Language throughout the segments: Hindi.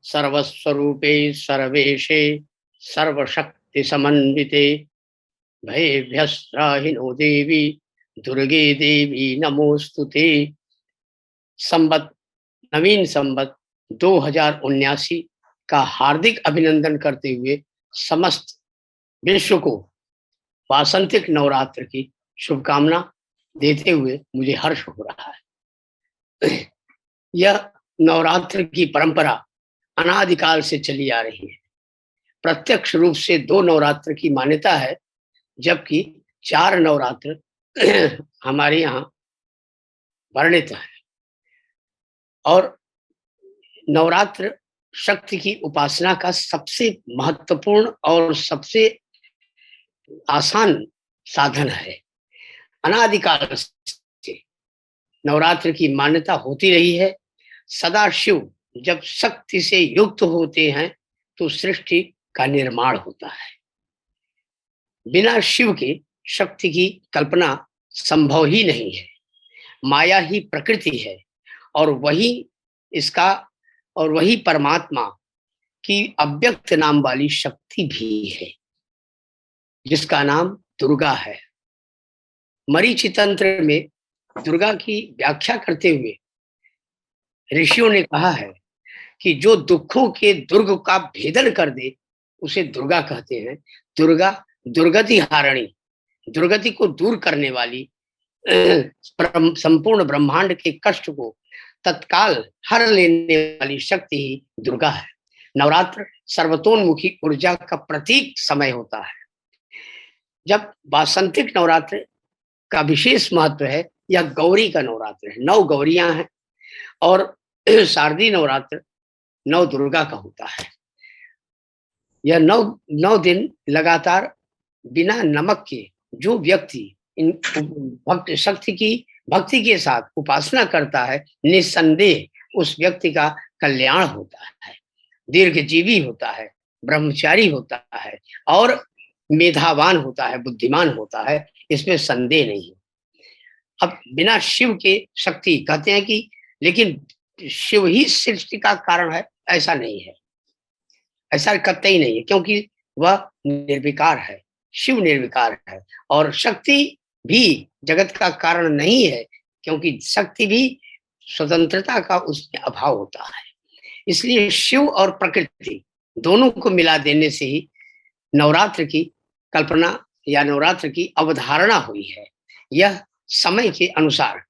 सर्वस्वरूपे सर्वेशे सर्वशक्ति समन्विते भयेभ्यस्त्राहिनो देवी दुर्गे देवी नमोस्तुते। संवत नवीन संवत 2079 का हार्दिक अभिनंदन करते हुए समस्त विश्व को वासंतिक नवरात्र की शुभकामना देते हुए मुझे हर्ष हो रहा है। यह नवरात्र की परंपरा अनादिकाल से चली आ रही है। प्रत्यक्ष रूप से 2 नवरात्र की मान्यता है, जबकि 4 नवरात्र हमारे यहाँ वर्णित है। और नवरात्र शक्ति की उपासना का सबसे महत्वपूर्ण और सबसे आसान साधन है। अनादिकाल से नवरात्र की मान्यता होती रही है। सदा शिव जब शक्ति से युक्त होते हैं तो सृष्टि का निर्माण होता है। बिना शिव के शक्ति की कल्पना संभव ही नहीं है। माया ही प्रकृति है और वही परमात्मा की अव्यक्त नाम वाली शक्ति भी है, जिसका नाम दुर्गा है। मरीचि तंत्र में दुर्गा की व्याख्या करते हुए ऋषियों ने कहा है कि जो दुखों के दुर्ग का भेदन कर दे उसे दुर्गा कहते हैं। दुर्गा दुर्गति हारिणी, दुर्गति को दूर करने वाली, संपूर्ण ब्रह्मांड के कष्ट को तत्काल हर लेने वाली शक्ति ही दुर्गा है। नवरात्र सर्वतोन्मुखी ऊर्जा का प्रतीक समय होता है। जब वासंतिक नवरात्र का विशेष महत्व है, यह गौरी का नवरात्र है। 9 गौरियां हैं और शारदीय नवरात्र 9 दुर्गा का होता है। यह 9 दिन लगातार बिना नमक के जो व्यक्ति इन भक्ति के साथ उपासना करता है, निस्संदेह उस व्यक्ति का कल्याण होता है, दीर्घजीवी होता है, ब्रह्मचारी होता है और मेधावान होता है, बुद्धिमान होता है। इसमें संदेह नहीं है। अब बिना शिव के शक्ति कहते हैं कि लेकिन शिव ही सृष्टि का कारण है, ऐसा नहीं है। ऐसा कतई नहीं है, क्योंकि वह निर्विकार है, शिव निर्विकार है। और शक्ति भी जगत का कारण नहीं है, क्योंकि शक्ति भी स्वतंत्रता का उसमें अभाव होता है। इसलिए शिव और प्रकृति दोनों को मिला देने से ही नवरात्र की कल्पना या नवरात्र की अवधारणा हुई है। यह समय के अनुसार,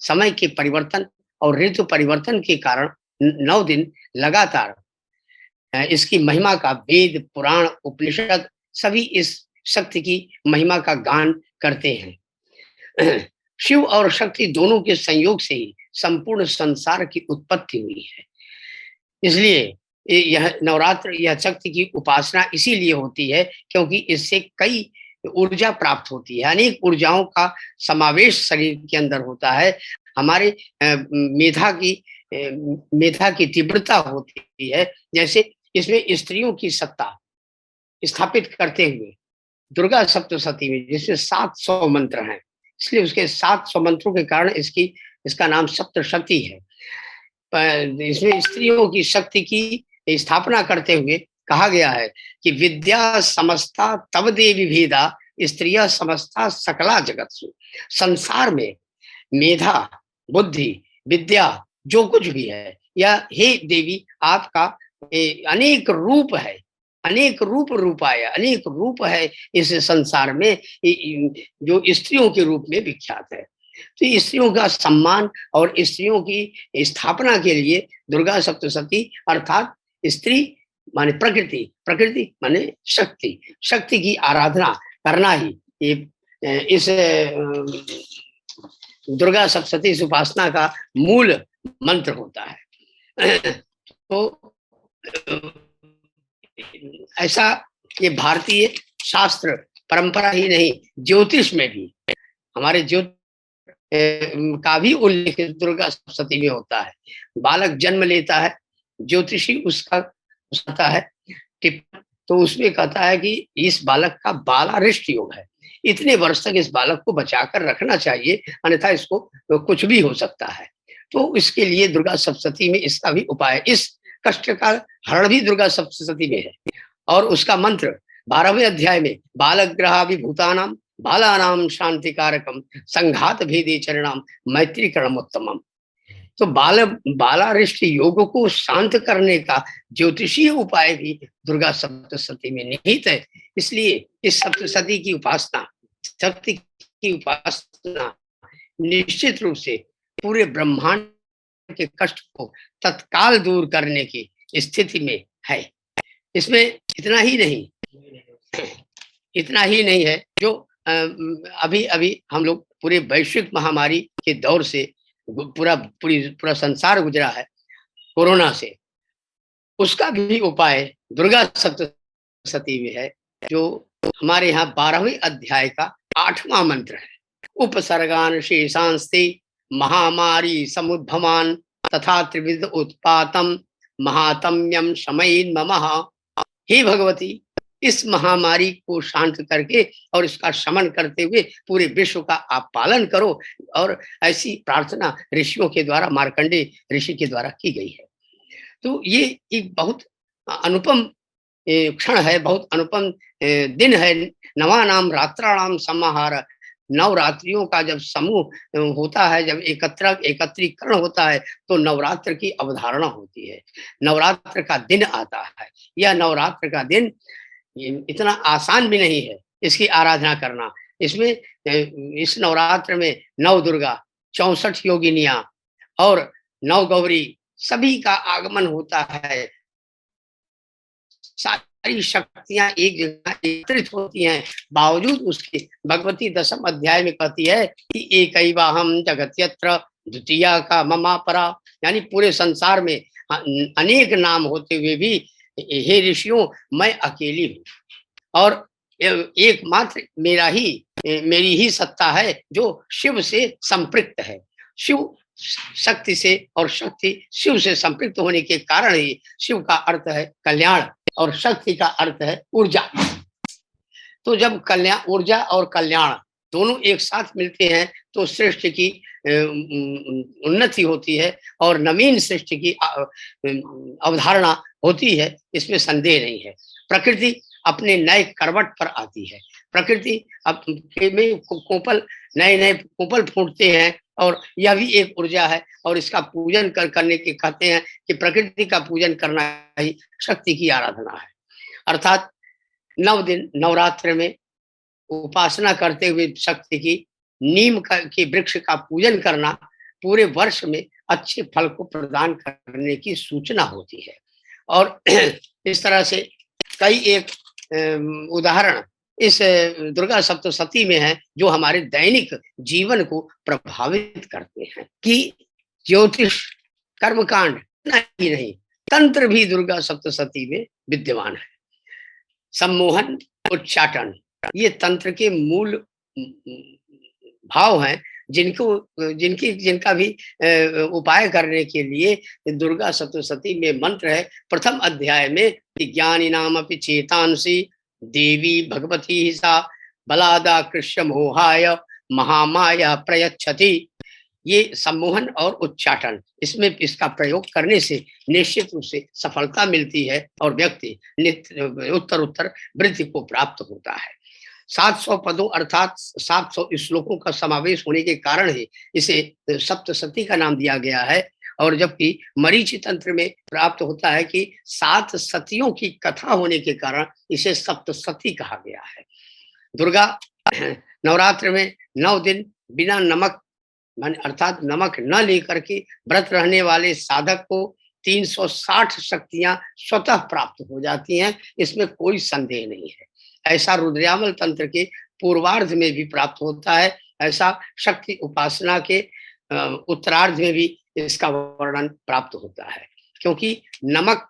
समय के परिवर्तन और ऋतु परिवर्तन के कारण 9 दिन लगातार इसकी महिमा का वेद, पुराण, उपनिषद सभी इस शक्ति की महिमा का गान करते हैं। शिव और शक्ति दोनों के संयोग से ही संपूर्ण संसार की उत्पत्ति हुई है। इसलिए यह नवरात्र, यह शक्ति की उपासना इसीलिए होती है क्योंकि इससे कई ऊर्जा प्राप्त होती है। अनेक ऊर्जाओं का समावेश शरीर के अंदर होता है। हमारे मेधा की तीव्रता होती है। जैसे इसमें स्त्रियों की सत्ता स्थापित करते हुए दुर्गा सप्तशती में, जिसमें 700 मंत्र हैं, इसलिए उसके 700 मंत्रों के कारण इसका नाम सप्तशती है। इसमें स्त्रियों की शक्ति की स्थापना करते हुए कहा गया है कि विद्या समस्ता तव देवी भेदा स्त्रिया समस्ता सकला जगत्सु। संसार में मेधा, बुद्धि, विद्या जो कुछ भी है, यह हे देवी आपका अनेक रूप है, अनेक रूपाया, अनेक रूप है इस संसार में, जो स्त्रियों के रूप में विख्यात है। तो स्त्रियों का सम्मान और स्त्रियों की स्थापना के लिए दुर्गा सप्तशती अर्थात स्त्री माने प्रकृति, प्रकृति माने शक्ति, शक्ति की आराधना करना ही इस दुर्गा सप्तशती उपासना का मूल मंत्र होता है। तो ऐसा ये भारतीय शास्त्र परंपरा ही नहीं, ज्योतिष में भी हमारे का भी उल्लेख दुर्गा सप्तशती में होता है। बालक जन्म लेता है ज्योतिषी उसका आता है टिप्पण, तो उसमें कहता है कि इस बालक का बालारिष्ट योग है, इतने वर्ष तक इस बालक को बचाकर रखना चाहिए, अन्यथा इसको कुछ भी हो सकता है। तो इसके लिए दुर्गा सप्तशती में इसका भी उपाय है। इस कष्ट का हरण भी दुर्गा सप्तशती में है। और उसका मंत्र 12वें अध्याय में बालग्रहाभिभूतानां बालानां शांतिकारकम संघात भेदे चरणाम मैत्रीकरणोत्तमम। तो बालारिष्ट योग को शांत करने का ज्योतिषीय उपाय भी दुर्गा सप्तशती में निहित है। इसलिए इस सप्तशती की उपासना, शक्ति की उपासना निश्चित रूप से पूरे ब्रह्मांड के कष्ट को तत्काल दूर करने की स्थिति में है। इसमें इतना ही नहीं है जो अभी अभी हम लोग पूरे वैश्विक महामारी के दौर से पूरा संसार गुजरा है कोरोना से, उसका भी उपाय दुर्गा सप्तशती में है, जो हमारे यहाँ 12वें अध्याय का 8वां मंत्र है। उपसर्गान शेषांस्ते महामारी समुद्भवान तथा त्रिविध उत्पातम महातम्यम शमयेन ममः। हे भगवती, इस महामारी को शांत करके और इसका शमन करते हुए पूरे विश्व का आप पालन करो। और ऐसी प्रार्थना ऋषियों के द्वारा, मार्कंडे ऋषि के द्वारा की गई है। तो ये एक बहुत अनुपम क्षण है, बहुत अनुपम दिन है। नवानाम रात्राणाम समाहार, नवरात्रियों का जब समूह होता है, जब एकत्रीकरण होता है, तो नवरात्र की अवधारणा होती है, नवरात्र का दिन आता है। यह नवरात्र का दिन इतना आसान भी नहीं है इसकी आराधना करना। इसमें इस नवरात्र में 9 दुर्गा, 64 योगिनियां और 9 गौरी, सभी का आगमन होता है। सारी शक्तियां एक जगह एकत्रित होती हैं। बावजूद उसके भगवती 10वें अध्याय में कहती है कि एकैवाहम जगत्यत्र द्वितीया का ममा परा, यानी पूरे संसार में अनेक नाम होते हुए भी हे ऋषियों, मैं अकेली हूँ और एकमात्र मेरी ही सत्ता है जो शिव से संपृक्त है। शिव शक्ति से और शक्ति शिव से संपृक्त होने के कारण ही शिव का अर्थ है कल्याण और शक्ति का अर्थ है ऊर्जा। तो जब ऊर्जा और कल्याण दोनों एक साथ मिलते हैं तो सृष्टि की उन्नति होती है और नवीन सृष्टि की अवधारणा होती है, इसमें संदेह नहीं है। प्रकृति अपने नए करवट पर आती है। प्रकृति में नए कोपल फूटते हैं और यह भी एक ऊर्जा है और इसका पूजन करने के कहते हैं कि प्रकृति का पूजन करना ही शक्ति की आराधना है। अर्थात 9 दिन नवरात्र में उपासना करते हुए शक्ति की नीम के वृक्ष का पूजन करना पूरे वर्ष में अच्छे फल को प्रदान करने की सूचना होती है। और इस तरह से कई एक उदाहरण इस दुर्गा सप्तशती में है जो हमारे दैनिक जीवन को प्रभावित करते हैं कि ज्योतिष, कर्मकांड ही नहीं, तंत्र भी दुर्गा सप्तशती में विद्यमान है। सम्मोहन, उच्चाटन, ये तंत्र के मूल भाव हैं जिनका भी उपाय करने के लिए दुर्गा सप्तशती में मंत्र है। प्रथम अध्याय में ज्ञानी नाम अपि चेतांसी देवी भगवती सा बलादा कृष्ण मोहाय महामाया प्रयच्छति। ये सम्मोहन और उच्चाटन, इसमें इसका प्रयोग करने से निश्चित रूप से सफलता मिलती है और व्यक्ति उत्तर वृद्धि को प्राप्त होता है। 700 पदों अर्थात 700 श्लोकों का समावेश होने के कारण ही इसे सप्तशती का नाम दिया गया है। और जबकि मरीचि तंत्र में प्राप्त होता है कि 7 सतियों की कथा होने के कारण इसे सप्तशती कहा गया है। दुर्गा नवरात्र में 9 दिन बिना नमक अर्थात नमक न लेकर के व्रत रहने वाले साधक को 360 शक्तियां स्वतः प्राप्त हो जाती हैं, इसमें कोई संदेह नहीं है। ऐसा रुद्रयामल तंत्र के पूर्वार्ध में भी प्राप्त होता है। ऐसा शक्ति उपासना के उत्तरार्ध में भी इसका वर्णन प्राप्त होता है, क्योंकि नमक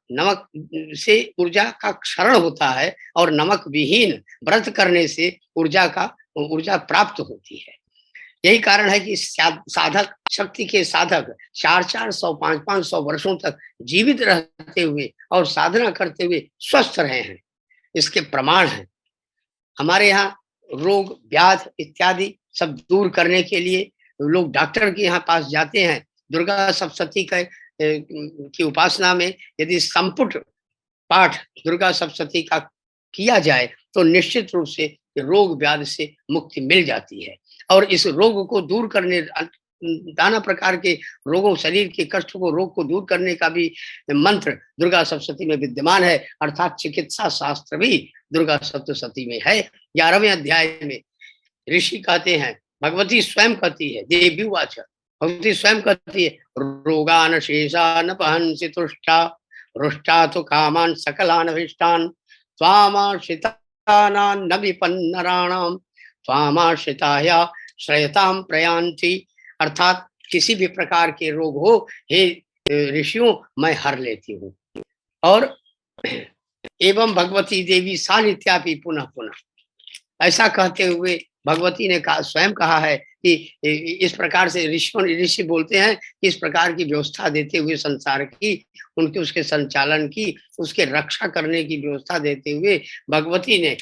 से ऊर्जा का क्षरण होता है और नमक विहीन व्रत करने से ऊर्जा प्राप्त होती है। यही कारण है कि साधक, शक्ति के साधक 400-400, 500-500 वर्षों तक जीवित रहते हुए और साधना करते हुए स्वस्थ रहे हैं। इसके प्रमाण हैं। हमारे यहाँ रोग व्याध इत्यादि सब दूर करने के लिए लोग डॉक्टर के यहाँ पास जाते हैं। दुर्गा सप्तशती की उपासना में यदि संपुट पाठ दुर्गा सप्तशती का किया जाए तो निश्चित रूप से रोग व्याधि से मुक्ति मिल जाती है। और इस रोग को दूर करने, नाना प्रकार के रोगों, शरीर के कष्ट को, रोग को दूर करने का भी मंत्र दुर्गा सप्तशती में विद्यमान है। अर्थात चिकित्सा शास्त्र भी दुर्गा सप्तशती में है। 11वें अध्याय में ऋषि कहते हैं, भगवती स्वयं कहती है, देव्युवाच, भगवती स्वयं कहती है, रोगान शेषान पहंसि तुष्टा, रुष्टा तो कामान सकलान अभिष्टान, त्वामाश्रितानां न विपन्नराणां, त्वामाश्रिताया श्रयताम प्रयान्ति। अर्थात किसी भी प्रकार के रोग हो, हे ऋषियों, मैं हर लेती हूँ। और एवं भगवती देवी सा नित्यापि पुनः पुनः, ऐसा कहते हुए भगवती ने कहा, स्वयं कहा है कि इस प्रकार से ऋषि बोलते हैं कि इस प्रकार की व्यवस्था देते हुए संसार की, उनके उसके संचालन की, उसके रक्षा करने की व्यवस्था देते हुए भगवती ने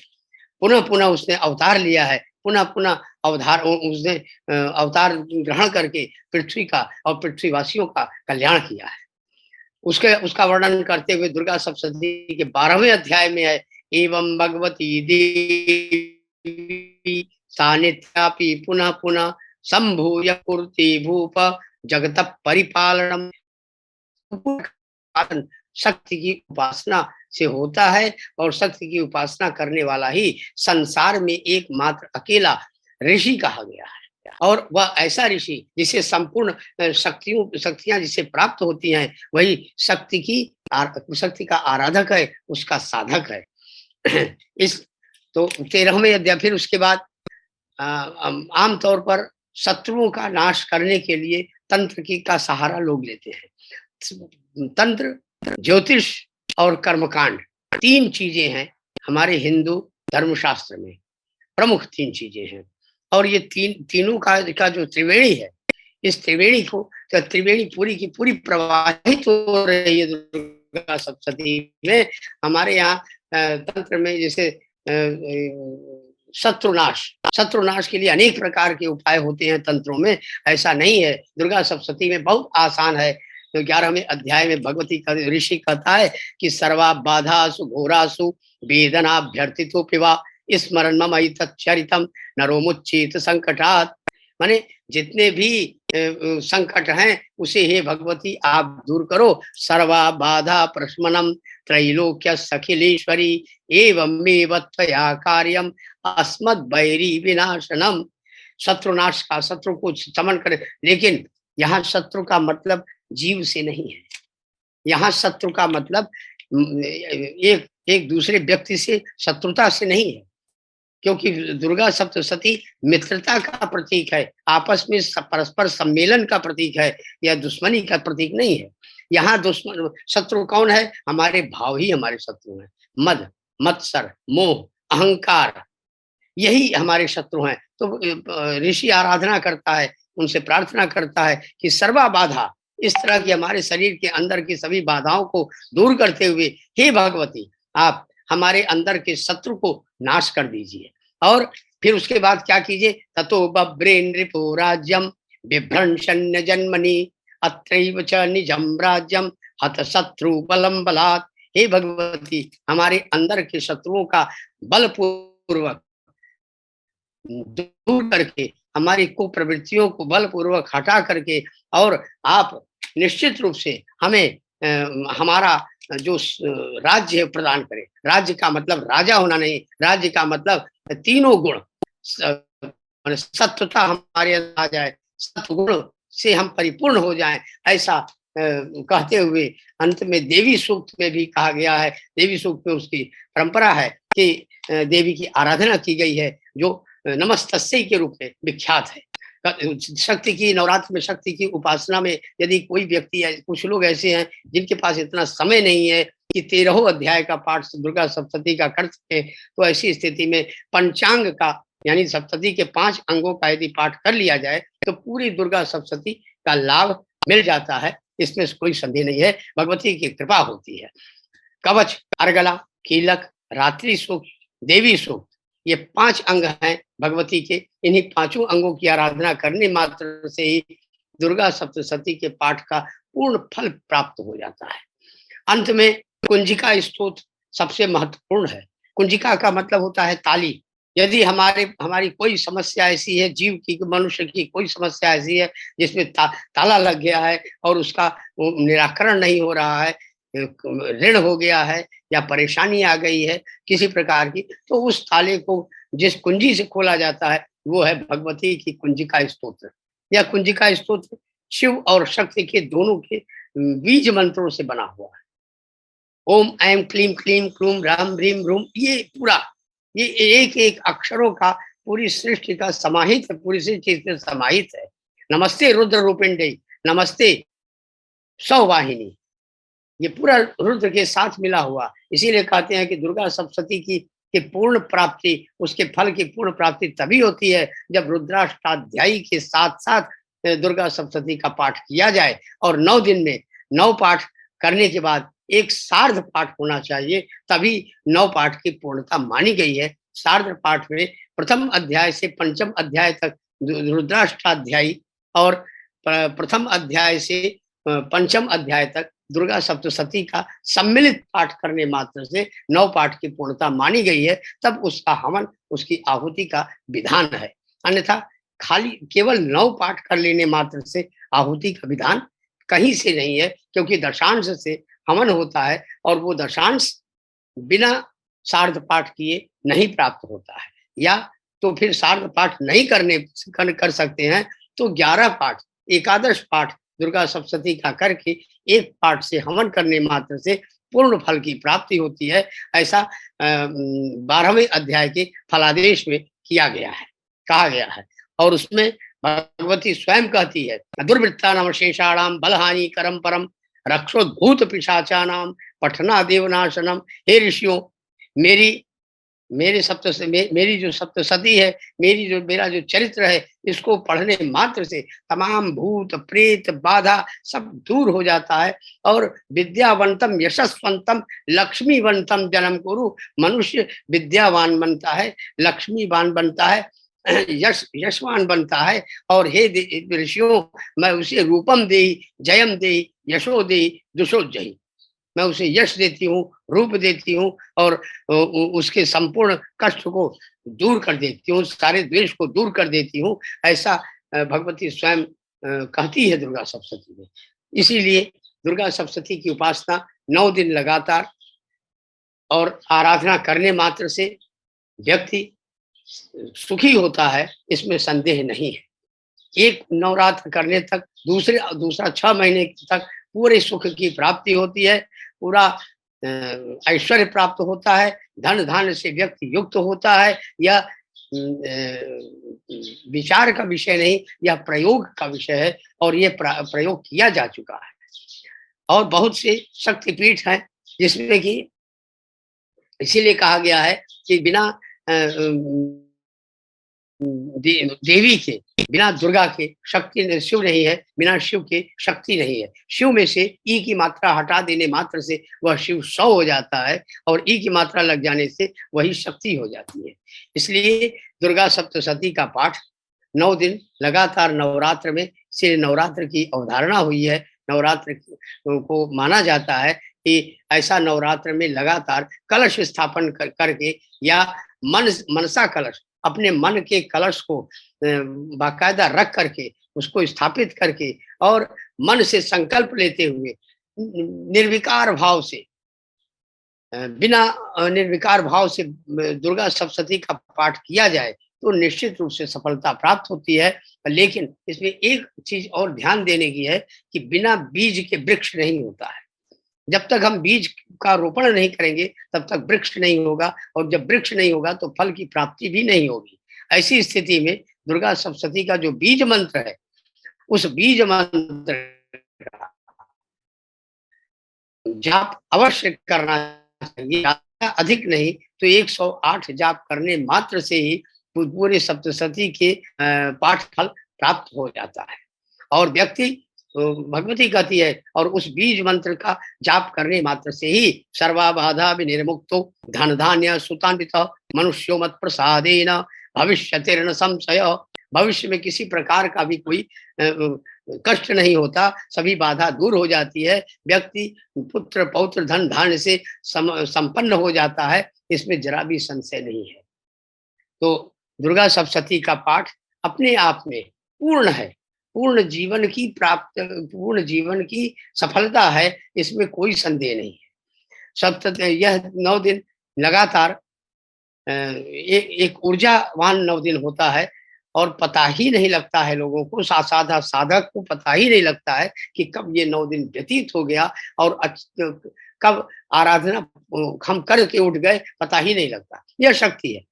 पुनः पुनः उसने अवतार लिया है। पुनः पुनः उसने अवतार ग्रहण करके पृथ्वी का और पृथ्वीवासियों का कल्याण किया है। उसका वर्णन करते हुए दुर्गा सप्तशती के 12वें अध्याय में है, एवं भगवती देवी सानिध्यापि पुनः पुनः संभूय कुर्ति भूप जगत परिपालनम। शक्ति की उपासना से होता है और शक्ति की उपासना करने वाला ही संसार में एकमात्र अकेला ऋषि कहा गया है। और वह ऐसा ऋषि जिसे संपूर्ण शक्तियां जिसे प्राप्त होती हैं, वही शक्ति का आराधक है, उसका साधक है। इस तो 13वें अध्याय, फिर उसके बाद आमतौर पर शत्रुओं का नाश करने के लिए तंत्र का सहारा लोग लेते हैं। तंत्र, ज्योतिष और कर्मकांड 3 चीजें हैं हमारे हिंदू धर्मशास्त्र में, प्रमुख 3 चीजें हैं। और ये तीनों का जो त्रिवेणी है, इस त्रिवेणी को, तो त्रिवेणी पूरी की पूरी प्रवाहित हो रही है दुर्गा सप्तशती में। हमारे यहाँ तंत्र में जैसे शत्रुनाश के लिए अनेक प्रकार के उपाय होते हैं तंत्रों में, ऐसा नहीं है। दुर्गा सप्तशती में बहुत आसान है। तो 11वें अध्याय में भगवती का ऋषि कहता है कि सर्वा बाधासु घोरासु वेदनाभ्यर्थितो पिवा स्मरण मम तच्चरितम नरोमुच्चित संकटात्। माने जितने भी संकट हैं उसे हे भगवती आप दूर करो। सर्वा बाधा प्रशमनम त्रैलोक्य सखिलेश्वरी एवमेव त्वया कार्यम अस्मद् बैरी विनाशनम। शत्रुनाश का, शत्रु को समन करे। लेकिन यहाँ शत्रु का मतलब जीव से नहीं है। यहाँ शत्रु का मतलब एक दूसरे व्यक्ति से, शत्रुता से नहीं है, क्योंकि दुर्गा सप्तशती मित्रता का प्रतीक है, आपस में परस्पर सम्मेलन का प्रतीक है, यह दुश्मनी का प्रतीक नहीं है। यहाँ शत्रु कौन है? हमारे भाव ही हमारे शत्रु हैं। मद, मत्सर, मोह, अहंकार, यही हमारे शत्रु हैं। तो ऋषि आराधना करता है, उनसे प्रार्थना करता है कि सर्वा बाधा, इस तरह की हमारे शरीर के अंदर की सभी बाधाओं को दूर करते हुए हे भगवती आप हमारे अंदर के शत्रु को नाश कर दीजिए। और फिर उसके बाद क्या कीजिए? ततो बभ्रे नृपो राज्यम बिभ्रंशन्य जन्मनि अत्रैव च निजम राज्यम हत शत्रु बलम बलात्। हे भगवती हमारे अंदर के शत्रुओं का बलपूर्वक दूर करके, हमारी कुप्रवृत्तियों को बलपूर्वक हटा करके, और आप निश्चित रूप से हमें हमारा जो राज्य प्रदान करें। राज्य का मतलब राजा होना नहीं, राज्य का मतलब तीनों गुण, सत्वता हमारे अंदर आ जाए, सत्वगुण से हम परिपूर्ण हो जाएं, ऐसा कहते हुए अंत में देवी सूक्त में भी कहा गया है। देवी सूक्त में उसकी परंपरा है कि देवी की आराधना की गई है, जो नमस्तस्यै के रूप में विख्यात है। शक्ति की, नवरात्र में शक्ति की उपासना में यदि कोई व्यक्ति है, कुछ लोग ऐसे हैं जिनके पास इतना समय नहीं है कि 13 अध्याय का पाठ दुर्गा सप्तशती का कर सके, तो ऐसी स्थिति में पंचांग का यानी सप्तशती के 5 अंगों का यदि पाठ कर लिया जाए तो पूरी दुर्गा सप्तशती का लाभ मिल जाता है। इसमें कोई संदेह नहीं है, भगवती की कृपा होती है। कवच, अर्गला, कीलक, रात्रि सूक्त, देवी सूक्त, ये 5 अंग हैं भगवती के। इन्हीं पांचों अंगों की आराधना करने मात्र से ही दुर्गा सप्तशती के पाठ का पूर्ण फल प्राप्त हो जाता है। अंत में कुंजिका स्तोत्र सबसे महत्वपूर्ण है। कुंजिका का मतलब होता है ताली। यदि हमारी कोई समस्या ऐसी है, जीव की, मनुष्य की कोई समस्या ऐसी है जिसमें ताला लग गया है और उसका निराकरण नहीं हो रहा है, ऋण हो गया है या परेशानी आ गई है किसी प्रकार की, तो उस ताले को जिस कुंजी से खोला जाता है वो है भगवती की कुंजिका स्तोत्र। यह कुंजिका स्तोत्र शिव और शक्ति के दोनों के बीज मंत्रों से बना हुआ है। ओम ऐम क्लीम क्लीम क्लूम राम ह्रीम रूम, ये पूरा, ये एक एक अक्षरों का पूरी सृष्टि का समाहित है, पूरी सृष्टि इसमें समाहित है। नमस्ते रुद्र रूपिंडे, नमस्ते सौवाहिनी, ये पूरा रुद्र के साथ मिला हुआ। इसीलिए कहते हैं कि दुर्गा सप्तशती की पूर्ण प्राप्ति, उसके फल की पूर्ण प्राप्ति तभी होती है जब रुद्राष्टाध्यायी के साथ साथ दुर्गा सप्तशती का पाठ किया जाए। और 9 दिन में 9 पाठ करने के बाद एक सार्ध पाठ होना चाहिए, तभी 9 पाठ की पूर्णता मानी गई है। सार्ध पाठ में प्रथम अध्याय से पंचम अध्याय तक रुद्राष्टाध्यायी और प्रथम अध्याय से पंचम अध्याय तक दुर्गा सप्तशती का सम्मिलित पाठ करने मात्र से 9 पाठ की पूर्णता मानी गई है। तब उसका हवन, उसकी आहुति का विधान है। अन्यथा खाली केवल 9 पाठ कर लेने मात्र से आहुति का विधान कहीं से नहीं है, क्योंकि दशांश से हवन होता है और वो दशांश बिना सार्ध पाठ किए नहीं प्राप्त होता है। या तो फिर सार्ध पाठ नहीं कर सकते हैं तो 11 पाठ, एकादश पाठ दुर्गा सप्तशती का करके एक पाठ से हवन करने मात्र से पूर्ण फल की प्राप्ति होती है। ऐसा 12वें अध्याय के फलादेश में किया गया है, कहा गया है। और उसमें भगवती स्वयं कहती है, दुर्वृत्तानाम शेषाणाम बलहानि करम परम रक्षोद्भूत पिशाचानाम पठना देवनाशनम। हे ऋषियों, मेरी जो सप्तशती है, मेरा जो चरित्र है, इसको पढ़ने मात्र से तमाम भूत प्रेत बाधा सब दूर हो जाता है। और विद्यावंतम यशस्वंतम लक्ष्मीवंतम जन्म कुरु, मनुष्य विद्यावान बनता है, लक्ष्मीवान बनता है, यशवान बनता है। और हे ऋषियों, मैं उसे रूपम देहि जयम देहि यशो देहि दुशो जही, मैं उसे यश देती हूँ, रूप देती हूँ और उसके संपूर्ण कष्ट को दूर कर देती हूँ, सारे द्वेष को दूर कर देती हूँ। ऐसा भगवती स्वयं कहती है दुर्गा सप्तशती में। इसीलिए दुर्गा सप्तशती की उपासना 9 दिन लगातार और आराधना करने मात्र से व्यक्ति सुखी होता है, इसमें संदेह नहीं है। एक नवरात्र करने तक दूसरा 6 महीने तक पूरे सुख की प्राप्ति होती है, पूरा ऐश्वर्य प्राप्त होता है, धन धान्य से व्यक्ति युक्त होता है। यह विचार का विषय नहीं, यह प्रयोग का विषय है और ये प्रयोग किया जा चुका है। और बहुत से शक्तिपीठ हैं जिसमें कि इसीलिए कहा गया है कि बिना देवी के, बिना दुर्गा के शक्ति, शिव नहीं है, बिना शिव के शक्ति नहीं है। शिव में से ई की मात्रा हटा देने मात्र से वह शिव 100 हो जाता है और ई की मात्रा लग जाने से वही शक्ति हो जाती है। इसलिए दुर्गा सप्तशती का पाठ 9 दिन लगातार नवरात्र में, से नवरात्र की अवधारणा हुई है। नवरात्र को माना जाता है कि ऐसा नवरात्र में लगातार कलश स्थापन करके या मनसा कलश, अपने मन के कलश को बाकायदा रख करके उसको स्थापित करके और मन से संकल्प लेते हुए निर्विकार भाव से, बिना निर्विकार भाव से दुर्गा सप्तशती का पाठ किया जाए तो निश्चित रूप से सफलता प्राप्त होती है। लेकिन इसमें एक चीज और ध्यान देने की है कि बिना बीज के वृक्ष नहीं होता है। जब तक हम बीज का रोपण नहीं करेंगे तब तक वृक्ष नहीं होगा, और जब वृक्ष नहीं होगा तो फल की प्राप्ति भी नहीं होगी। ऐसी स्थिति में दुर्गा सप्तशती का जो बीज मंत्र है, उस बीज मंत्र का जाप अवश्य करना चाहिए, अधिक नहीं तो 108 जाप करने मात्र से ही पूरे सप्तशती के पाठ फल प्राप्त हो जाता है। और व्यक्ति भगवती कहती है, और उस बीज मंत्र का जाप करने मात्र से ही सर्वा बाधा विनिर्मुक्तो धन धान्य सुतान्वित मनुष्यो मत प्रसादेन भविष्यतिर्न संशय। भविष्य में किसी प्रकार का भी कोई कष्ट नहीं होता, सभी बाधा दूर हो जाती है, व्यक्ति पुत्र पौत्र धन धान्य से संपन्न हो जाता है, इसमें जरा भी संशय नहीं है। तो दुर्गा सप्तशती का पाठ अपने आप में पूर्ण है, पूर्ण जीवन की पूर्ण जीवन की सफलता है, इसमें कोई संदेह नहीं है। यह 9 दिन लगातार एक ऊर्जावान 9 दिन होता है, और पता ही नहीं लगता है लोगों को, साधक को पता ही नहीं लगता है कि कब ये 9 दिन व्यतीत हो गया और कब आराधना हम करके उठ गए, पता ही नहीं लगता। यह शक्ति है,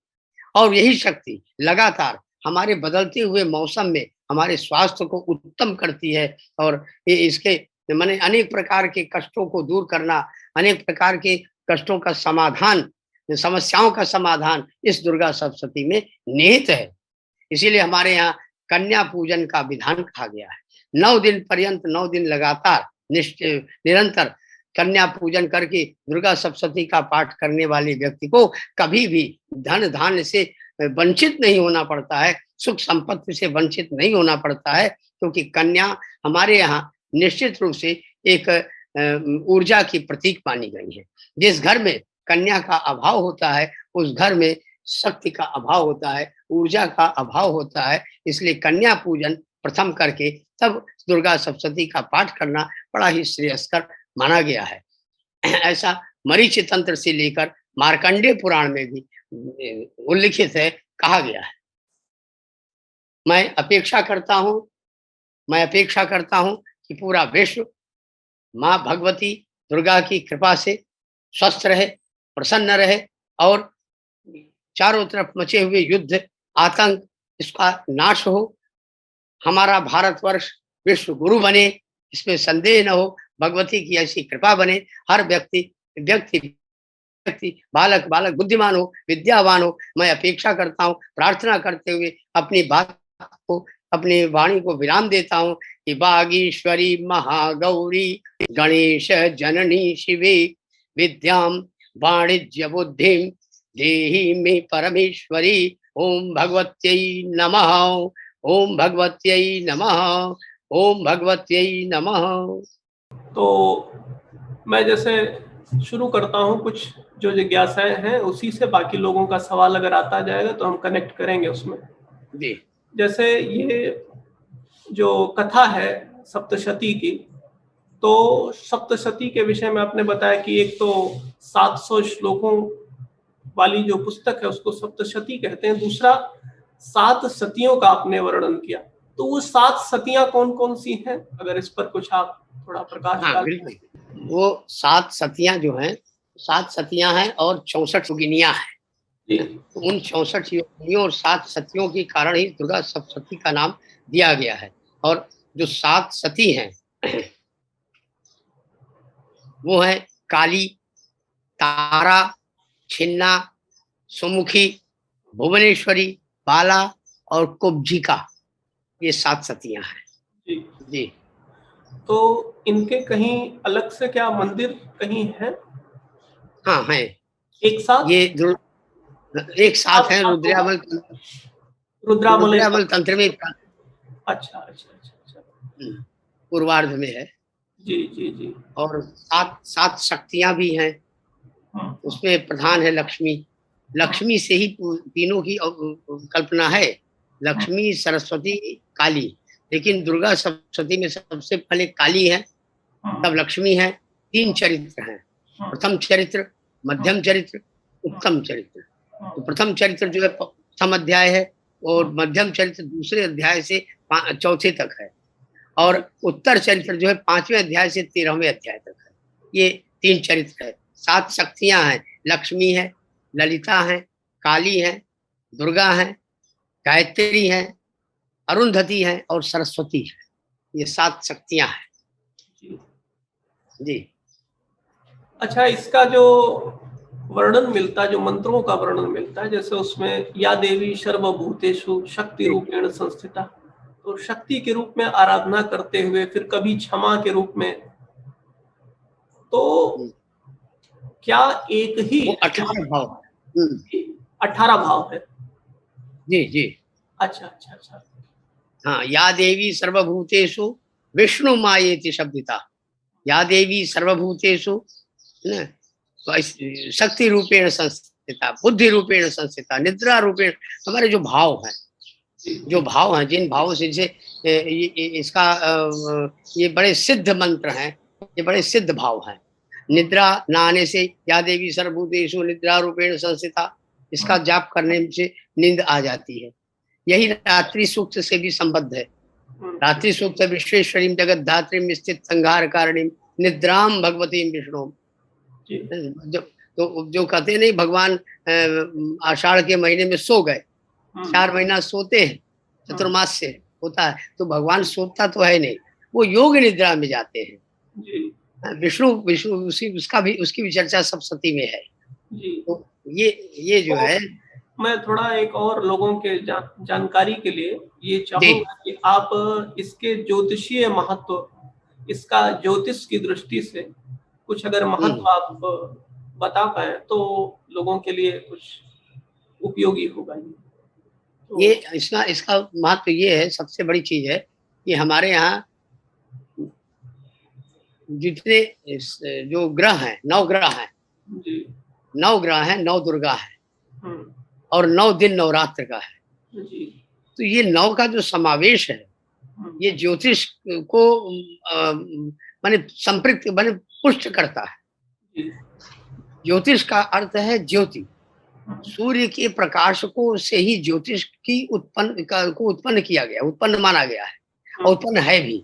और यही शक्ति लगातार हमारे बदलते हुए मौसम में हमारे स्वास्थ्य को उत्तम करती है, और इसके माने अनेक प्रकार के कष्टों को दूर करना, अनेक प्रकार के कष्टों का समाधान, समस्याओं का समाधान इस दुर्गा सप्तशती में निहित है। इसीलिए हमारे यहाँ कन्या पूजन का विधान कहा गया है। 9 दिन पर्यंत, 9 दिन लगातार निरंतर कन्या पूजन करके दुर्गा सप्तशती का पाठ करने वाले व्यक्ति को कभी भी धन धान्य से वंचित नहीं होना पड़ता है, सुख संपत्ति से वंचित नहीं होना पड़ता है, क्योंकि कन्या हमारे यहाँ निश्चित रूप से एक ऊर्जा की प्रतीक मानी गई है। जिस घर में कन्या का अभाव होता है, उस घर में शक्ति का अभाव होता है, ऊर्जा का अभाव होता है। इसलिए कन्या पूजन प्रथम करके तब दुर्गा सप्तशती का पाठ करना बड़ा ही श्रेयस्कर माना गया है। ऐसा मरीचि तंत्र से लेकर मार्कंडेय पुराण में भी उल्लिखित है, कहा गया है। मैं अपेक्षा करता हूं कि पूरा विश्व माँ भगवती दुर्गा की कृपा से स्वस्थ रहे, प्रसन्न रहे, और चारों तरफ मचे हुए युद्ध, आतंक, इसका नाश हो। हमारा भारतवर्ष विश्व गुरु बने, इसमें संदेह न हो। भगवती की ऐसी कृपा बने, हर व्यक्ति बालक बुद्धिमान हो, विद्यावान हो। मैं अपेक्षा करता हूँ, प्रार्थना करते हुए अपनी वाणी को विराम देता हूँ कि बागीश्वरी महागौरी गणेश जननी शिवे विद्याम वाणिज्य बुद्धिम देहि मे परमेश्वरी। ओम भगवत्यै नमः, ओम भगवत्यै नमः, ओम भगवत्यै नमः। तो मैं जैसे शुरू करता हूँ, कुछ जो जिज्ञासाएं हैं उसी से बाकी लोगों का सवाल अगर आता जाएगा तो हम कनेक्ट करेंगे उसमें। जी। जैसे ये जो कथा है सप्तशती की, तो सप्तशती के विषय में आपने बताया कि एक तो 700 श्लोकों वाली जो पुस्तक है उसको सप्तशती कहते हैं, दूसरा 7 सतियों का आपने वर्णन किया। तो वो 7 सतियां कौन कौन सी हैं, अगर इस पर कुछ आप थोड़ा प्रकाश डाल। बिल्कुल। वो 7 सतियां जो हैं, 7 सतियां हैं और 64 योगिनियां हैं। तो उन 64 योगिनियों और 7 सतियों के कारण ही दुर्गा सप्तशती का नाम दिया गया है। और जो 7 सती हैं वो है काली, तारा, छिन्ना, सुमुखी, भुवनेश्वरी, बाला और कुब्जिका। ये 7 सतियां हैं। जी। तो इनके कहीं अलग से क्या मंदिर कहीं है? हाँ है। एक साथ ये एक साथ है रुद्रावल तंत्र में। अच्छा। पूर्वार्ध में है। जी। और 7 शक्तियां भी हैं। उसमें प्रधान है लक्ष्मी से ही तीनों की कल्पना है, लक्ष्मी, सरस्वती, काली। लेकिन दुर्गा सप्तशती में सबसे पहले काली है, तब लक्ष्मी है। 3 चरित्र हैं, प्रथम चरित्र, मध्यम चरित्र, उत्तम चरित्र। तो प्रथम चरित्र जो है प्रथम अध्याय है, और मध्यम चरित्र दूसरे अध्याय से चौथे तक है, और उत्तर चरित्र जो है 5वें अध्याय से 13वें अध्याय तक है। ये 3 चरित्र है। 7 शक्तियां हैं, लक्ष्मी है, ललिता है, काली है, दुर्गा है, गायत्री है, अरुंधति है और सरस्वती है। ये 7 शक्तियां हैं। जी। अच्छा, इसका जो वर्णन मिलता है, जो मंत्रों का वर्णन मिलता है, जैसे उसमें या देवी सर्वभूतेषु शक्ति रूपेण संस्थिता, तो शक्ति के रूप में आराधना करते हुए, फिर कभी क्षमा के रूप में, तो क्या एक ही वो 18 भाव। हम्म। 18 भाव है? जी जी। अच्छा अच्छा अच्छा। हाँ, या देवी सर्वभूतेषु विष्णु मायेति शब्दिता, या देवी सर्वभूतेषु न, शक्ति रूपेण संस्थिता, बुद्धि रूपेण संस्थिता, निद्रा रूपेण। हमारे जो भाव हैं, जो भाव हैं, जिन भावों से इसका ये बड़े सिद्ध मंत्र हैं, ये बड़े सिद्ध भाव हैं। निद्रा न आने से या देवी सर्वभूतेषु निद्रा रूपेण संस्थिता, इसका जाप करने से नींद आ जाती है। यही रात्रि सूक्त से भी संबद्ध है। रात्रि सूक्त विश्वेश्वरीं जगत धात्रीं स्थित संहार कारिणीं निद्राम भगवतीं विष्णु। जो कहते नहीं, भगवान आषाढ़ के महीने में सो गए, 4 महीना सोते हैं, चतुर्मास से होता है, तो भगवान सोता तो है नहीं, वो योग निद्रा में जाते हैं। विष्णु विष्णु उसकी भी चर्चा सप्तशती में है। तो ये जो है, मैं थोड़ा एक और लोगों के जानकारी के लिए ये चाहूंगा कि आप इसके ज्योतिषीय महत्व, इसका ज्योतिष की दृष्टि से कुछ अगर महत्व आप बता पाए तो लोगों के लिए कुछ उपयोगी होगा। ये इसका महत्व ये है, सबसे बड़ी चीज है कि हमारे यहाँ जितने जो ग्रह हैं, 9 ग्रह हैं, 9 ग्रह हैं, 9 दुर्गा है और 9 दिन नवरात्र का है। तो ये 9 का जो समावेश है, ये ज्योतिष को माने संपृक्त माने पुष्ट करता है। ज्योतिष का अर्थ है ज्योति, सूर्य के प्रकाश को से ही ज्योतिष की उत्पन्न किया गया, उत्पन्न माना गया है और उत्पन्न है भी।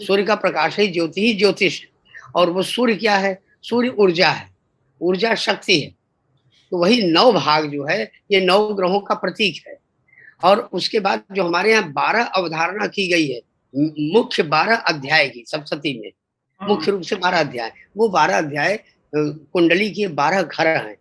सूर्य का प्रकाश ही ज्योतिष है। और वो सूर्य क्या है? सूर्य ऊर्जा है, ऊर्जा शक्ति है। तो वही 9 भाग जो है, ये 9 ग्रहों का प्रतीक है। और उसके बाद जो हमारे यहाँ 12 अवधारणा की गई है, मुख्य 12 अध्याय की सप्तशती में, मुख्य रूप से 12 अध्याय, वो 12 अध्याय कुंडली के 12 घर हैं।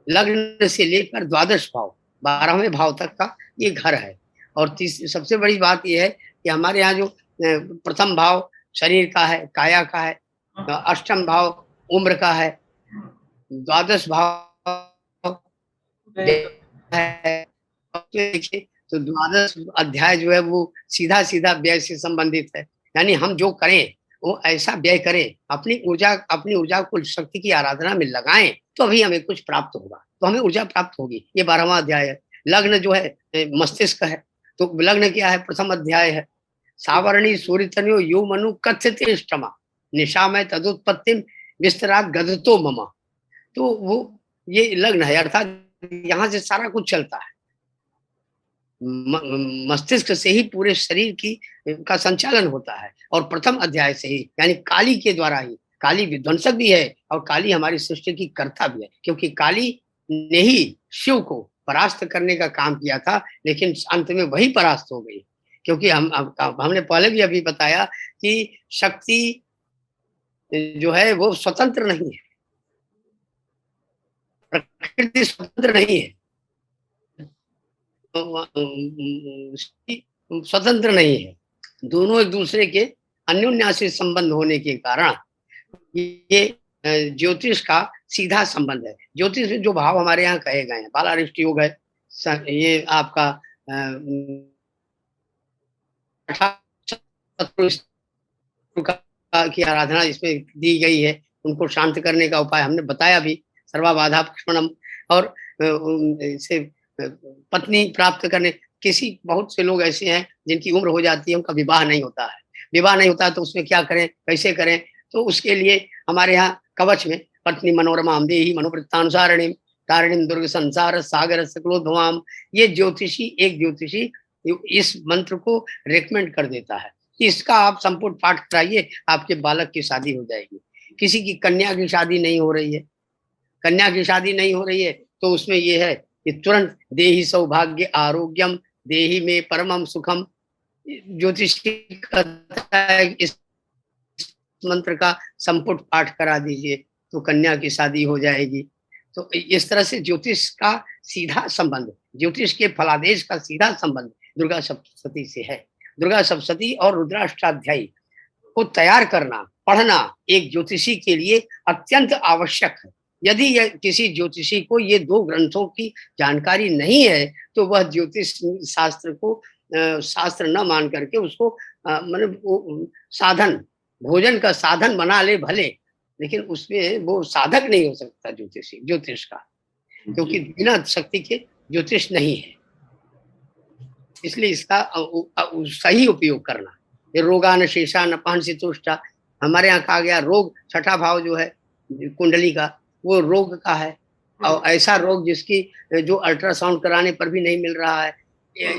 लग्न से लेकर द्वादश भाव, 12वें भाव तक का ये घर है। और सबसे बड़ी बात यह है कि हमारे यहाँ जो प्रथम भाव शरीर का है, काया का है, अष्टम भाव उम्र का है, द्वादश भाव है, तो द्वादश अध्याय जो है वो सीधा सीधा व्यय से संबंधित है। यानी हम जो करें वो ऐसा व्यय करें, अपनी ऊर्जा को शक्ति की आराधना में लगाएं, तो अभी हमें कुछ प्राप्त होगा, तो हमें ऊर्जा प्राप्त होगी। ये 12वां अध्याय है। लग्न जो है मस्तिष्क है, तो लग्न क्या है? प्रथम अध्याय है। सावर्णी सूर्य तनयो यो मनु कथ्यते इष्टमा निशा में तदुत्पत्तिम विस्तरात गदतो मम। तो वो ये लग्न है, अर्थात यहाँ से सारा कुछ चलता है। मस्तिष्क से ही पूरे शरीर का संचालन होता है। और प्रथम अध्याय से ही, यानी काली के द्वारा ही, काली विध्वंसक भी है और काली हमारी सृष्टि की कर्ता भी है, क्योंकि काली ने ही शिव को परास्त करने का काम किया था, लेकिन अंत में वही परास्त हो गई। क्योंकि हमने पहले भी अभी बताया कि शक्ति जो है वो स्वतंत्र नहीं है, प्रकृति स्वतंत्र नहीं है, स्वतंत्र नहीं है। दोनों एक दूसरे के अन्योन्यासी संबंध होने के कारण ये ज्योतिष का सीधा संबंध है। ज्योतिष में जो भाव हमारे यहाँ कहे गए हैं, बालारिष्ट योग है, ये आपका की आराधना इसमें दी गई है, उनको शांत करने का उपाय हमने बताया भी, सर्वाबाधा पुष्पणम। और से पत्नी प्राप्त करने, बहुत से लोग ऐसे हैं जिनकी उम्र हो जाती है, उनका विवाह नहीं होता है। विवाह नहीं होता है तो उसमें क्या करें, कैसे करें? तो उसके लिए हमारे यहाँ कवच में पत्नी मनोरमा देही मनोवृत्तानुसारिणी तारिणी दुर्ग संसार सागर सकलोद्भवाम, ये एक ज्योतिषी इस मंत्र को रेकमेंड कर देता है। इसका आप संपूर्ण पाठ कराइए, आपके बालक की शादी हो जाएगी। किसी की कन्या की शादी नहीं हो रही है, कन्या की शादी नहीं हो रही है, तो उसमें ये है कि तुरंत देहि सौभाग्य आरोग्यम देहि में परमम सुखम, ज्योतिषी कहता है इस मंत्र का संपुट पाठ करा दीजिए तो कन्या की शादी हो जाएगी। तो इस तरह से ज्योतिष का सीधा संबंध, ज्योतिष के फलादेश का सीधा संबंध दुर्गा सप्तशती से है। दुर्गा सप्तशती और रुद्राष्टाध्यायी को तैयार करना, पढ़ना एक ज्योतिषी के लिए अत्यंत आवश्यक है। यदि किसी ज्योतिषी को ये 2 ग्रंथों की जानकारी नहीं है, तो वह ज्योतिष शास्त्र को शास्त्र न मान करके उसको मतलब साधन, भोजन का साधन बना ले भले, लेकिन उसमें वो साधक नहीं हो सकता ज्योतिष का, क्योंकि बिना शक्ति के ज्योतिष नहीं है। इसलिए इसका सही उपयोग करना। ये रोगान शेषा नपान तुष्टा, हमारे यहाँ कहा गया रोग, छठा भाव जो है कुंडली का, वो रोग का है। और ऐसा रोग जिसकी जो अल्ट्रासाउंड कराने पर भी नहीं मिल रहा है,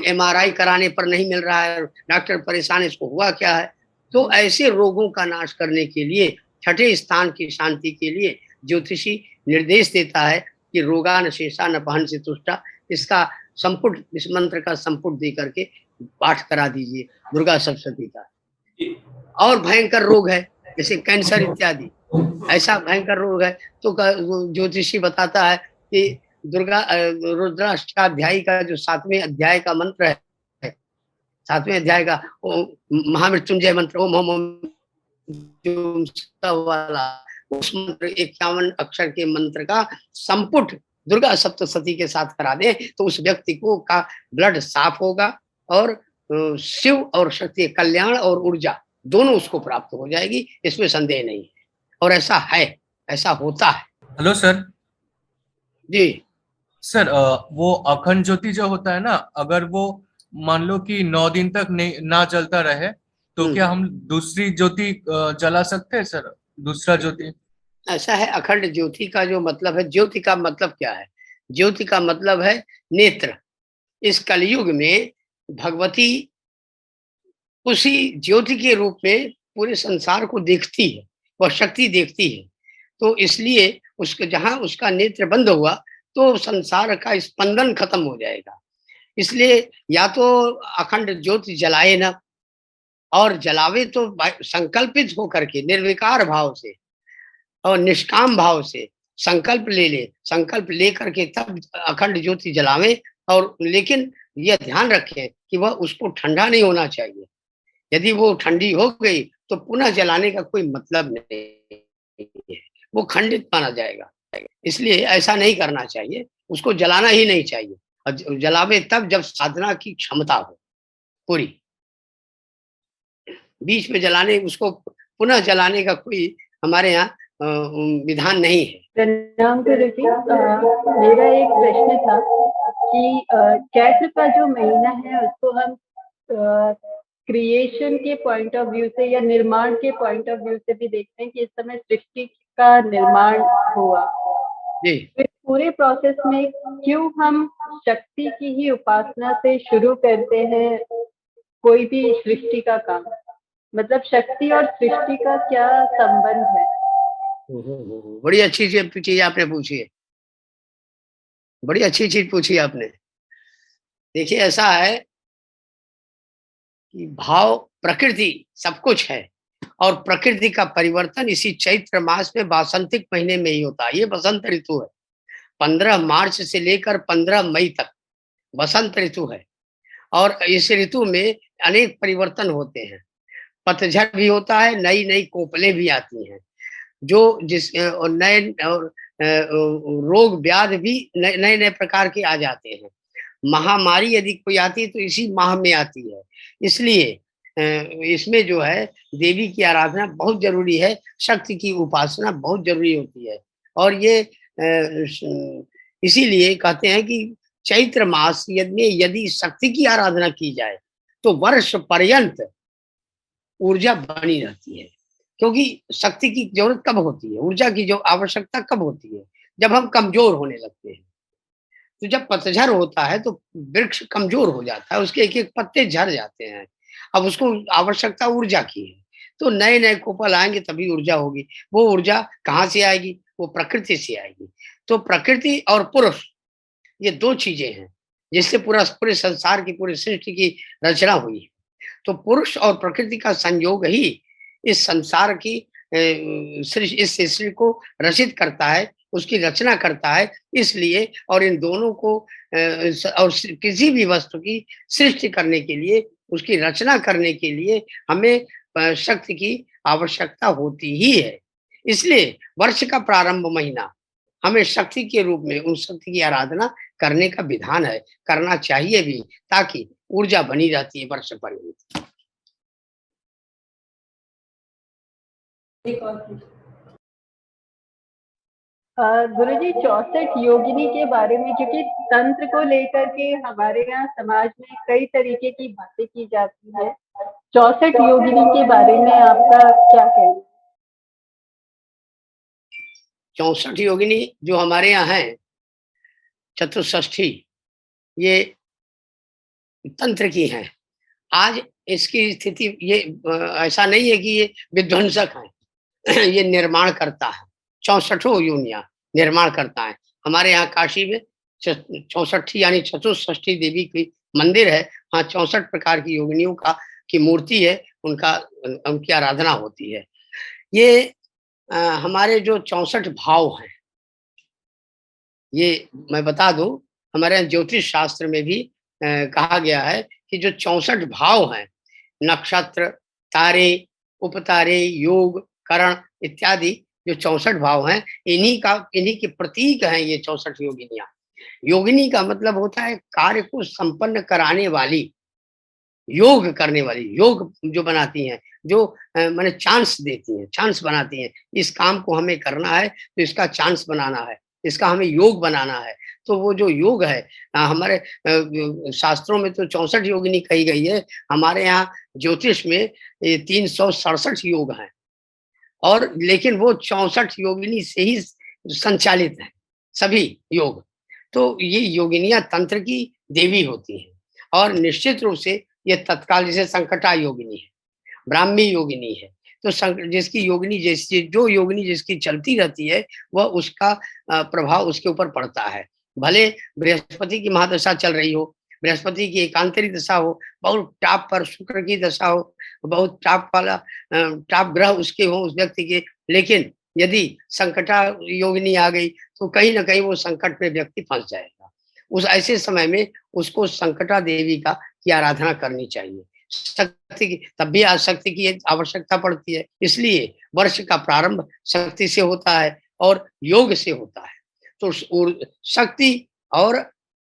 MRI कराने पर नहीं मिल रहा है, डॉक्टर परेशान इसको हुआ क्या है। तो ऐसे रोगों का नाश करने के लिए, छठे स्थान की शांति के लिए ज्योतिषी निर्देश देता है कि रोगान शेषा नपान तुष्टा, इसका संपुट, इस मंत्र का संपुट दे करके पाठ करा दीजिए दुर्गा सप्तशती का। और भयंकर रोग है जैसे कैंसर इत्यादि, ऐसा भयंकर रोग है तो ज्योतिषी बताता है कि रुद्राष्टाध्यायी का जो 7वें अध्याय का मंत्र है, 7वें अध्याय का महामृत्युंजय मंत्र, ओम ओम वाला, उस मंत्र 51 अक्षर के मंत्र का संपुट दुर्गा सप्तशती के साथ करा दे तो उस व्यक्ति को का ब्लड साफ होगा और शिव और शक्ति, कल्याण और ऊर्जा दोनों उसको प्राप्त हो जाएगी, इसमें संदेह नहीं है। और ऐसा है, ऐसा होता है। Hello sir. जी सर, वो अखंड ज्योति जो होता है ना, अगर वो मान लो कि 9 दिन तक नहीं ना जलता रहे तो क्या हम दूसरी ज्योति जला सकते हैं सर? दूसरा ज्योति ऐसा है, अखंड ज्योति का जो मतलब है, ज्योति का मतलब क्या है? ज्योति का मतलब है नेत्र। इस कलयुग में भगवती उसी ज्योति के रूप में पूरे संसार को देखती है, वह शक्ति देखती है। तो इसलिए उसके जहां उसका नेत्र बंद हुआ तो संसार का स्पंदन खत्म हो जाएगा। इसलिए या तो अखंड ज्योति जलाए ना, और जलावे तो संकल्पित होकर के निर्विकार भाव से और निष्काम भाव से संकल्प ले, संकल्प ले करके तब अखंड ज्योति जलावे। और लेकिन यह ध्यान रखें कि वह उसको ठंडा नहीं होना चाहिए। यदि वो ठंडी हो गई तो पुनः जलाने का कोई मतलब नहीं है, वो खंडित माना जाएगा। इसलिए ऐसा नहीं करना चाहिए, उसको जलाना ही नहीं चाहिए। और जलावे तब जब साधना की क्षमता हो पूरी। बीच में जलाने, उसको पुनः जलाने का कोई हमारे यहाँ विधान नहीं है। प्रणाम गुरुजी, मेरा एक प्रश्न था कि चैत्र का जो महीना है उसको हम क्रिएशन के पॉइंट ऑफ व्यू से या निर्माण के पॉइंट ऑफ व्यू से भी देखते हैं कि इस समय सृष्टि का निर्माण हुआ। जी। फिर पूरे प्रोसेस में क्यों हम शक्ति की ही उपासना से शुरू करते हैं कोई भी सृष्टि का काम? मतलब शक्ति और सृष्टि का क्या संबंध है? बड़ी अच्छी चीज आपने पूछी है, बड़ी अच्छी चीज पूछी आपने। देखिए ऐसा है कि भाव प्रकृति सब कुछ है, और प्रकृति का परिवर्तन इसी चैत्र मास में वासंतिक महीने में ही होता है। ये बसंत ऋतु है, 15 मार्च से लेकर 15 मई तक बसंत ऋतु है। और इस ऋतु में अनेक परिवर्तन होते हैं, पतझड़ भी होता है, नई नई कोपलें भी आती हैं, जो जिस और नए और रोग व्याध भी नए नए प्रकार के आ जाते हैं। महामारी यदि कोई आती है तो इसी माह में आती है। इसलिए इसमें जो है देवी की आराधना बहुत जरूरी है, शक्ति की उपासना बहुत जरूरी होती है। और ये इसीलिए कहते हैं कि चैत्र मास यदि शक्ति की आराधना की जाए तो वर्ष पर्यंत ऊर्जा बनी रहती है। क्योंकि शक्ति की जरूरत कब होती है, ऊर्जा की जो आवश्यकता कब होती है? जब हम कमजोर होने लगते हैं। तो जब पतझड़ होता है तो वृक्ष कमजोर हो जाता है, उसके एक एक पत्ते झड़ जाते हैं। अब उसको आवश्यकता ऊर्जा की है, तो नए नए कोपल आएंगे तभी ऊर्जा होगी। वो ऊर्जा कहाँ से आएगी? वो प्रकृति से आएगी। तो प्रकृति और पुरुष, ये 2 चीजें हैं जिससे पूरे संसार की, पूरी सृष्टि की रचना हुई है। तो पुरुष और प्रकृति का संयोग ही इस संसार की इस सृष्टि को रचित करता है, उसकी रचना करता है। इसलिए और इन दोनों को और किसी भी वस्तु की सृष्टि करने के लिए, उसकी रचना करने के लिए हमें शक्ति की आवश्यकता होती ही है। इसलिए वर्ष का प्रारंभ महीना हमें शक्ति के रूप में उन शक्ति की आराधना करने का विधान है, करना चाहिए भी, ताकि ऊर्जा बनी रहती है वर्ष पर्यंत। गुरुजी 64 योगिनी के बारे में, क्योंकि तंत्र को लेकर के हमारे यहाँ समाज में कई तरीके की बातें की जाती है, 64 योगिनी के बारे में आपका क्या कहना है? 64 योगिनी जो हमारे यहाँ है, चतुष्षष्ठी, ये तंत्र की हैं। आज इसकी स्थिति ये ऐसा नहीं है कि ये विध्वंसक हैं ये निर्माण करता है। 64 योनियां निर्माण करता है। हमारे यहाँ काशी में 64 यानी चतुष्षष्ठी देवी की मंदिर है। हाँ, 64 प्रकार की योगिनियों की मूर्ति है, उनकी आराधना होती है। ये हमारे जो 64 भाव हैं, ये मैं बता दूं, हमारे यहाँ ज्योतिष शास्त्र में भी कहा गया है कि जो 64 भाव हैं, नक्षत्र, तारे, उपतारे, योग, करण इत्यादि जो 64 भाव हैं, इन्हीं के प्रतीक हैं ये 64 योगिनियां। योगिनी का मतलब होता है कार्य को संपन्न कराने वाली, योग करने वाली, योग जो बनाती हैं, जो माने चांस देती हैं, चांस बनाती हैं। इस काम को हमें करना है तो इसका चांस बनाना है, इसका हमें योग बनाना है। तो वो जो योग है, हमारे शास्त्रों में तो 64 योगिनी कही गई है। हमारे यहाँ ज्योतिष में 367 योग हैं, और लेकिन वो 64 योगिनी से ही संचालित है सभी योग। तो ये योगिनियां तंत्र की देवी होती हैं, और निश्चित रूप से ये तत्काल, जैसे संकटा योगिनी है, ब्राह्मी योगिनी है, तो जिसकी योगिनी जो योगिनी जिसकी चलती रहती है, वह उसका प्रभाव उसके ऊपर पड़ता है। भले बृहस्पति की महादशा चल रही हो, बृहस्पति की एकांतरी दशा हो, बहुत टाप पर शुक्र की दशा हो, बहुत टाप वाला टाप ग्रह उसके हो उस व्यक्ति के, लेकिन यदि संकटा योगिनी आ गई तो कहीं ना कहीं वो संकट में व्यक्ति फंस जाएगा। उस ऐसे समय में उसको संकटा देवी की आराधना करनी चाहिए। शक्ति की, तब भी शक्ति की आवश्यकता पड़ती है। इसलिए वर्ष का प्रारंभ शक्ति से होता है और योग से होता है। तो शक्ति और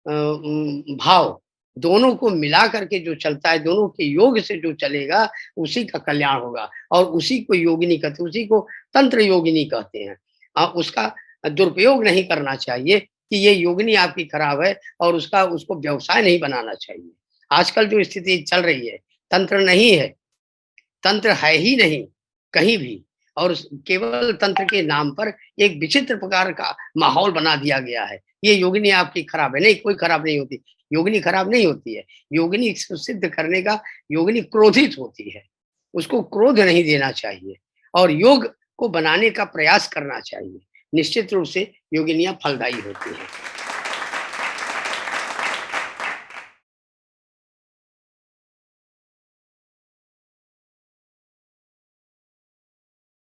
भाव दोनों को मिला करके जो चलता है, दोनों के योग से जो चलेगा, उसी का कल्याण होगा, और उसी को योगिनी कहते हैं, उसी को तंत्र योगिनी कहते हैं। उसका दुरुपयोग नहीं करना चाहिए कि ये योगिनी आपकी खराब है और उसको व्यवसाय नहीं बनाना चाहिए। आजकल जो स्थिति चल रही है, तंत्र नहीं है, तंत्र है ही नहीं कहीं भी, और केवल तंत्र के नाम पर एक विचित्र प्रकार का माहौल बना दिया गया है। ये योगिनी आपकी खराब है, नहीं, कोई खराब नहीं होती, योगिनी खराब नहीं होती है। योगिनी सिद्ध करने का, योगिनी क्रोधित होती है, उसको क्रोध नहीं देना चाहिए और योग को बनाने का प्रयास करना चाहिए। निश्चित रूप से योगिनियां फलदायी होती हैं।